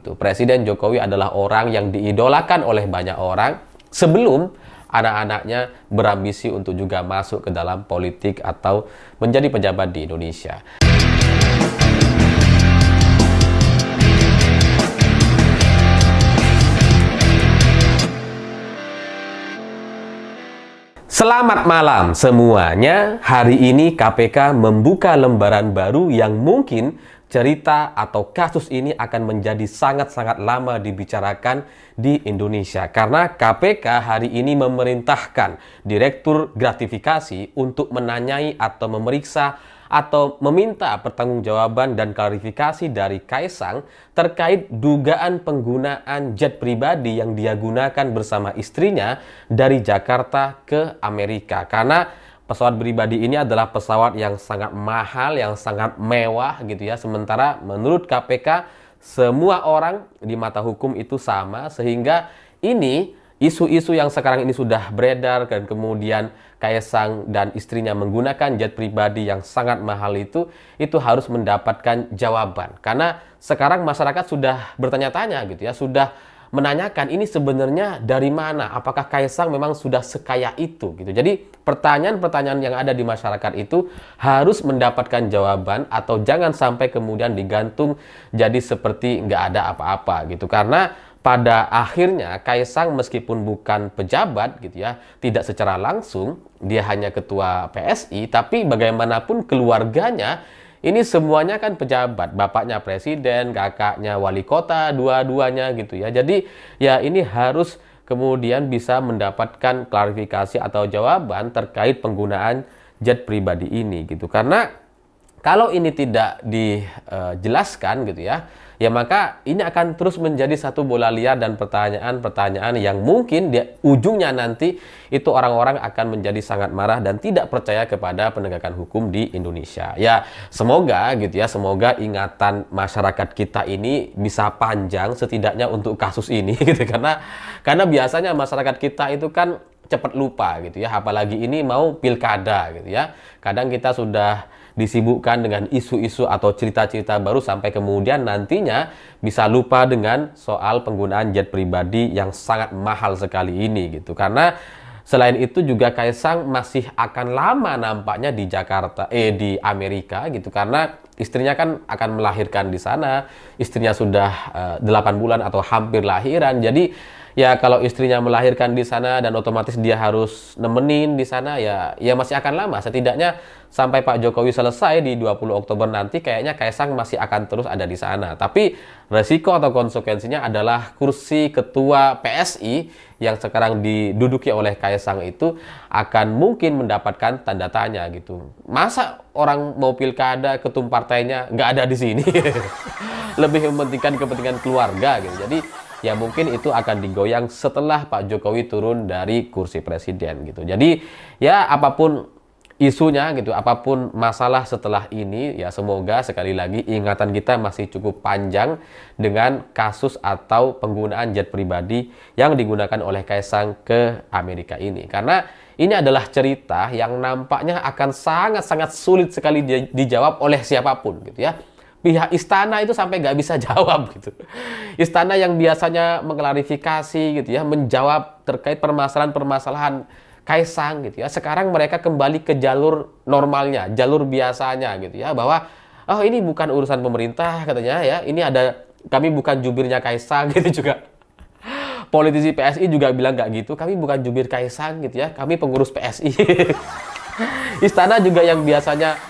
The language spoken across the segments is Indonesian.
Presiden Jokowi adalah orang yang diidolakan oleh banyak orang sebelum anak-anaknya berambisi untuk juga masuk ke dalam politik atau menjadi pejabat di Indonesia. Selamat malam semuanya. Hari ini KPK membuka lembaran baru yang mungkin cerita atau kasus ini akan menjadi sangat-sangat lama dibicarakan di Indonesia. Karena KPK hari ini memerintahkan Direktur Gratifikasi untuk menanyai atau memeriksa atau meminta pertanggungjawaban dan klarifikasi dari Kaesang terkait dugaan penggunaan jet pribadi yang dia gunakan bersama istrinya dari Jakarta ke Amerika. Karena pesawat pribadi ini adalah pesawat yang sangat mahal, yang sangat mewah gitu ya. Sementara menurut KPK semua orang di mata hukum itu sama, sehingga ini isu-isu yang sekarang ini sudah beredar dan kemudian Kaesang dan istrinya menggunakan jet pribadi yang sangat mahal itu harus mendapatkan jawaban. Karena sekarang masyarakat sudah bertanya-tanya gitu ya, sudah menanyakan ini sebenarnya dari mana? Apakah Kaesang memang sudah sekaya itu gitu. Jadi pertanyaan-pertanyaan yang ada di masyarakat itu harus mendapatkan jawaban atau jangan sampai kemudian digantung jadi seperti nggak ada apa-apa gitu. Karena pada akhirnya Kaesang meskipun bukan pejabat gitu ya, tidak secara langsung dia hanya ketua PSI, tapi bagaimanapun keluarganya ini semuanya kan pejabat, bapaknya presiden, kakaknya wali kota, dua-duanya gitu ya. Jadi ya ini harus kemudian bisa mendapatkan klarifikasi atau jawaban terkait penggunaan jet pribadi ini gitu. Karena kalau ini tidak dijelaskan gitu ya, ya maka ini akan terus menjadi satu bola liar dan pertanyaan-pertanyaan yang mungkin di ujungnya nanti itu orang-orang akan menjadi sangat marah dan tidak percaya kepada penegakan hukum di Indonesia. Ya, semoga gitu ya, semoga ingatan masyarakat kita ini bisa panjang setidaknya untuk kasus ini gitu. Karena biasanya masyarakat kita itu kan cepat lupa gitu ya, apalagi ini mau pilkada gitu ya. Kadang kita sudah disibukkan dengan isu-isu atau cerita-cerita baru sampai kemudian nantinya bisa lupa dengan soal penggunaan jet pribadi yang sangat mahal sekali ini gitu. Karena selain itu juga Kaesang masih akan lama nampaknya di Jakarta, di Amerika gitu, karena istrinya kan akan melahirkan di sana. Istrinya sudah 8 bulan atau hampir lahiran. Jadi ya kalau istrinya melahirkan di sana dan otomatis dia harus nemenin di sana, ya masih akan lama. Setidaknya sampai Pak Jokowi selesai di 20 Oktober nanti kayaknya Kaesang masih akan terus ada di sana. Tapi resiko atau konsekuensinya adalah kursi ketua PSI yang sekarang diduduki oleh Kaesang itu akan mungkin mendapatkan tanda tanya gitu. Masa orang mau pilkada ketum partainya nggak ada di sini? Lebih mementingkan kepentingan keluarga gitu. Jadi ya mungkin itu akan digoyang setelah Pak Jokowi turun dari kursi presiden gitu. Jadi ya apapun isunya gitu, apapun masalah setelah ini, ya semoga sekali lagi ingatan kita masih cukup panjang dengan kasus atau penggunaan jet pribadi yang digunakan oleh Kaesang ke Amerika ini. Karena ini adalah cerita yang nampaknya akan sangat-sangat sulit sekali dijawab oleh siapapun gitu ya. Pihak istana itu sampai nggak bisa jawab gitu. Istana yang biasanya mengklarifikasi gitu ya, menjawab terkait permasalahan-permasalahan Kaesang gitu ya. Sekarang mereka kembali ke jalur normalnya, jalur biasanya gitu ya, bahwa oh ini bukan urusan pemerintah katanya ya. Ini kami bukan jubirnya Kaesang gitu juga. Politisi PSI juga bilang nggak gitu. Kami bukan jubir Kaesang gitu ya. Kami pengurus PSI. Istana juga yang biasanya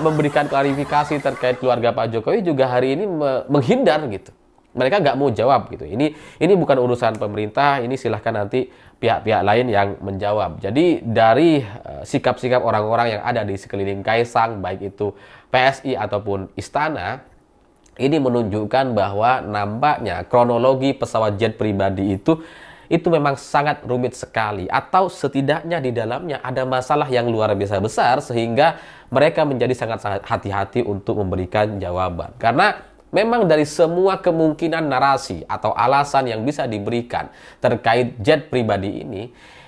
memberikan klarifikasi terkait keluarga Pak Jokowi juga hari ini menghindar gitu. Mereka nggak mau jawab gitu. Ini bukan urusan pemerintah, ini silahkan nanti pihak-pihak lain yang menjawab. Jadi dari sikap-sikap orang-orang yang ada di sekeliling Kaesang, baik itu PSI ataupun istana, ini menunjukkan bahwa nampaknya kronologi pesawat jet pribadi itu memang sangat rumit sekali, atau setidaknya di dalamnya ada masalah yang luar biasa besar sehingga mereka menjadi sangat-sangat hati-hati untuk memberikan jawaban. Karena memang dari semua kemungkinan narasi atau alasan yang bisa diberikan terkait jet pribadi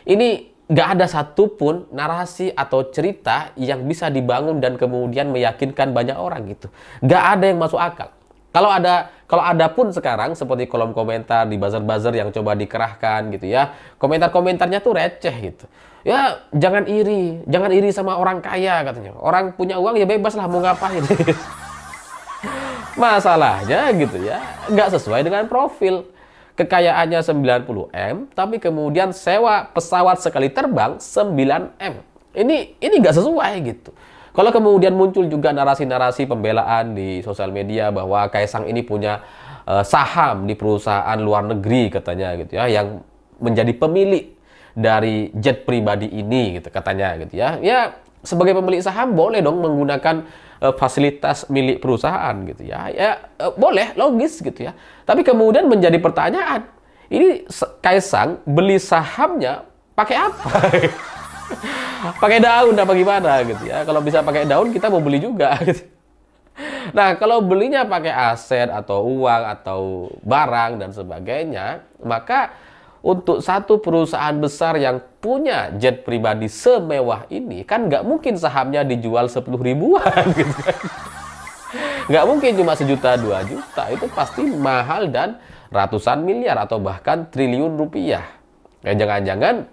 ini nggak ada satupun narasi atau cerita yang bisa dibangun dan kemudian meyakinkan banyak orang gitu. Nggak ada yang masuk akal. Kalau ada pun sekarang seperti kolom komentar di buzzer-buzzer yang coba dikerahkan gitu ya. Komentar-komentarnya tuh receh gitu. Ya, jangan iri sama orang kaya katanya. Orang punya uang ya bebas lah mau ngapain. Masalahnya gitu ya, nggak sesuai dengan profil. Kekayaannya 90 M, tapi kemudian sewa pesawat sekali terbang 9 M. Ini nggak sesuai gitu. Kalau kemudian muncul juga narasi-narasi pembelaan di sosial media bahwa Kaisang ini punya saham di perusahaan luar negeri katanya gitu ya, yang menjadi pemilik dari jet pribadi ini gitu katanya gitu ya. Ya sebagai pemilik saham boleh dong menggunakan fasilitas milik perusahaan gitu ya. Boleh, logis gitu ya. Tapi kemudian menjadi pertanyaan, ini Kaisang beli sahamnya pakai apa? Pakai daun apa gimana gitu ya. Kalau bisa pakai daun kita mau beli juga gitu. Nah, kalau belinya pakai aset atau uang atau barang dan sebagainya, maka untuk satu perusahaan besar yang punya jet pribadi semewah ini, kan nggak mungkin sahamnya dijual 10 ribuan gitu kan. Nggak mungkin cuma 1 juta, 2 juta. Itu pasti mahal dan ratusan miliar atau bahkan triliun rupiah. Jangan-jangan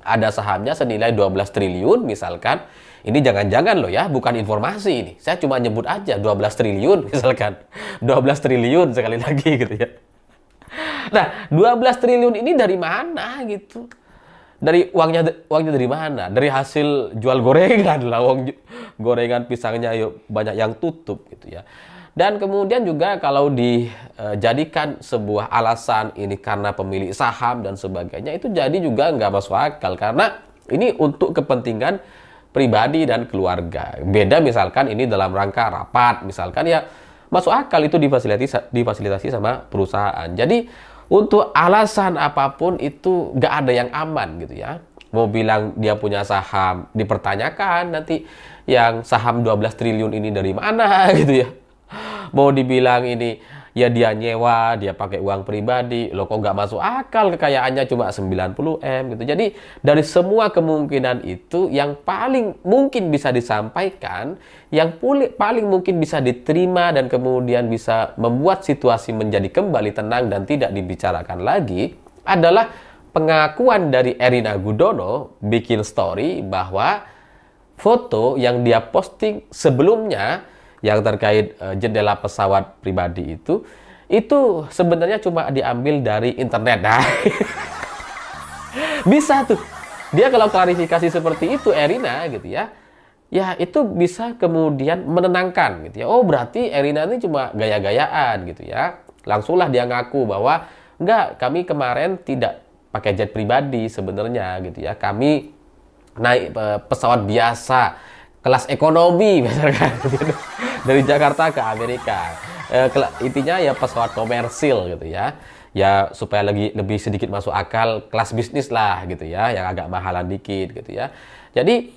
ada sahamnya senilai 12 triliun misalkan. Ini jangan-jangan loh ya, bukan informasi ini. Saya cuma nyebut aja 12 triliun misalkan. 12 triliun sekali lagi gitu ya. Nah, 12 triliun ini dari mana gitu? Dari uangnya dari mana? Dari hasil jual gorengan lah, gorengan pisangnya yuk banyak yang tutup gitu ya. Dan kemudian juga kalau dijadikan sebuah alasan ini karena pemilik saham dan sebagainya, itu jadi juga nggak masuk akal karena ini untuk kepentingan pribadi dan keluarga. Beda misalkan ini dalam rangka rapat, misalkan ya masuk akal itu difasilitasi sama perusahaan. Jadi untuk alasan apapun itu nggak ada yang aman gitu ya. Mau bilang dia punya saham, dipertanyakan nanti yang saham 12 triliun ini dari mana gitu ya. Mau dibilang ini ya dia nyewa, dia pakai uang pribadi, loh kok nggak masuk akal kekayaannya cuma 90 M gitu. Jadi dari semua kemungkinan itu yang paling mungkin bisa disampaikan, yang paling mungkin bisa diterima dan kemudian bisa membuat situasi menjadi kembali tenang dan tidak dibicarakan lagi adalah pengakuan dari Erina Gudono bikin story bahwa foto yang dia posting sebelumnya yang terkait jendela pesawat pribadi itu sebenarnya cuma diambil dari internet. Nah, bisa tuh. Dia kalau klarifikasi seperti itu Erina gitu ya. Ya itu bisa kemudian menenangkan gitu ya. Oh, berarti Erina ini cuma gaya-gayaan gitu ya. Langsunglah dia ngaku bahwa enggak, kami kemarin tidak pakai jet pribadi sebenarnya gitu ya. Kami naik pesawat biasa kelas ekonomi misalkan dari Jakarta ke Amerika. Intinya ya pesawat komersil gitu ya. Ya supaya lebih sedikit masuk akal, kelas bisnis lah gitu ya, yang agak mahalan dikit gitu ya. Jadi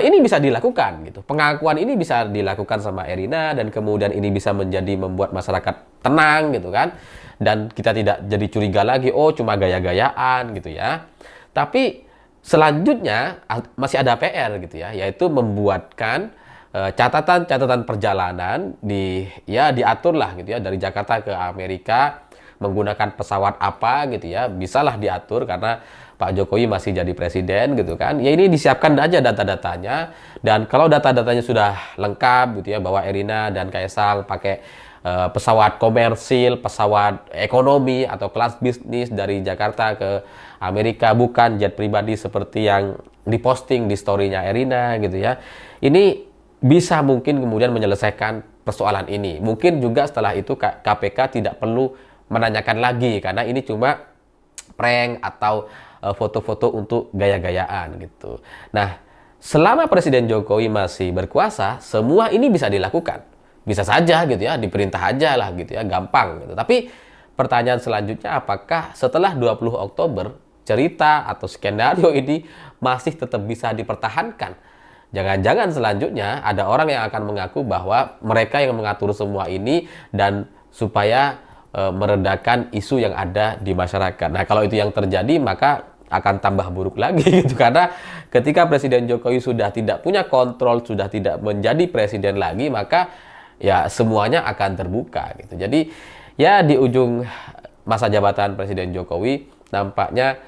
ini bisa dilakukan gitu. Pengakuan ini bisa dilakukan sama Erina dan kemudian ini bisa membuat masyarakat tenang gitu kan. Dan kita tidak jadi curiga lagi, oh cuma gaya-gayaan gitu ya. Tapi selanjutnya masih ada PR gitu ya, yaitu membuatkan catatan-catatan perjalanan diatur lah gitu ya, dari Jakarta ke Amerika menggunakan pesawat apa gitu ya, bisalah diatur karena Pak Jokowi masih jadi presiden gitu kan. Ya ini disiapkan aja data-datanya, dan kalau data-datanya sudah lengkap gitu ya, bahwa Erina dan Kaisang pakai pesawat komersil, pesawat ekonomi atau kelas bisnis dari Jakarta ke Amerika, bukan jet pribadi seperti yang diposting di story-nya Erina gitu ya. Ini bisa mungkin kemudian menyelesaikan persoalan ini. Mungkin juga setelah itu KPK tidak perlu menanyakan lagi karena ini cuma prank atau foto-foto untuk gaya-gayaan gitu. Nah, selama Presiden Jokowi masih berkuasa, semua ini bisa dilakukan. Bisa saja gitu ya, diperintah aja lah gitu ya, gampang gitu. Tapi pertanyaan selanjutnya, apakah setelah 20 Oktober cerita atau skenario ini masih tetap bisa dipertahankan? Jangan-jangan selanjutnya ada orang yang akan mengaku bahwa mereka yang mengatur semua ini dan supaya meredakan isu yang ada di masyarakat. Nah, kalau itu yang terjadi maka akan tambah buruk lagi gitu, karena ketika Presiden Jokowi sudah tidak punya kontrol, sudah tidak menjadi presiden lagi, maka ya semuanya akan terbuka gitu. Jadi ya di ujung masa jabatan Presiden Jokowi nampaknya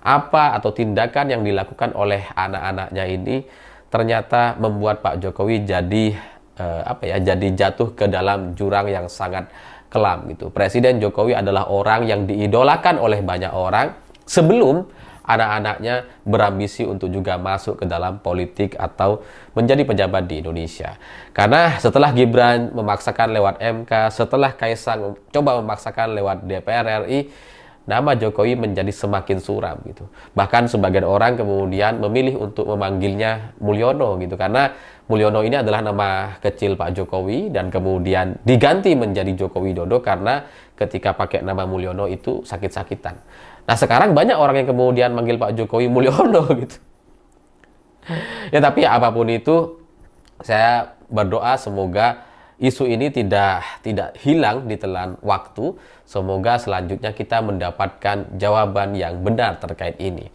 apa atau tindakan yang dilakukan oleh anak-anaknya ini ternyata membuat Pak Jokowi jadi jadi jatuh ke dalam jurang yang sangat kelam gitu. Presiden Jokowi adalah orang yang diidolakan oleh banyak orang sebelum anak-anaknya berambisi untuk juga masuk ke dalam politik atau menjadi pejabat di Indonesia. Karena setelah Gibran memaksakan lewat MK, setelah Kaisang coba memaksakan lewat DPR RI, nama Jokowi menjadi semakin suram gitu. Bahkan sebagian orang kemudian memilih untuk memanggilnya Mulyono gitu, karena Mulyono ini adalah nama kecil Pak Jokowi dan kemudian diganti menjadi Joko Widodo karena ketika pakai nama Mulyono itu sakit-sakitan. Nah sekarang banyak orang yang kemudian manggil Pak Jokowi Mulyono gitu. Ya tapi apapun itu, saya berdoa semoga isu ini tidak hilang di telan waktu. Semoga selanjutnya kita mendapatkan jawaban yang benar terkait ini.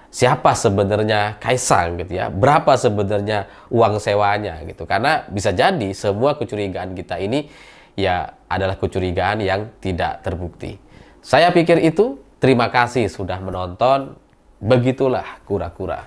Siapa sebenarnya Kaisang gitu ya? Berapa sebenarnya uang sewanya gitu? Karena bisa jadi semua kecurigaan kita ini ya adalah kecurigaan yang tidak terbukti. Saya pikir itu. Terima kasih sudah menonton. Begitulah kura-kura.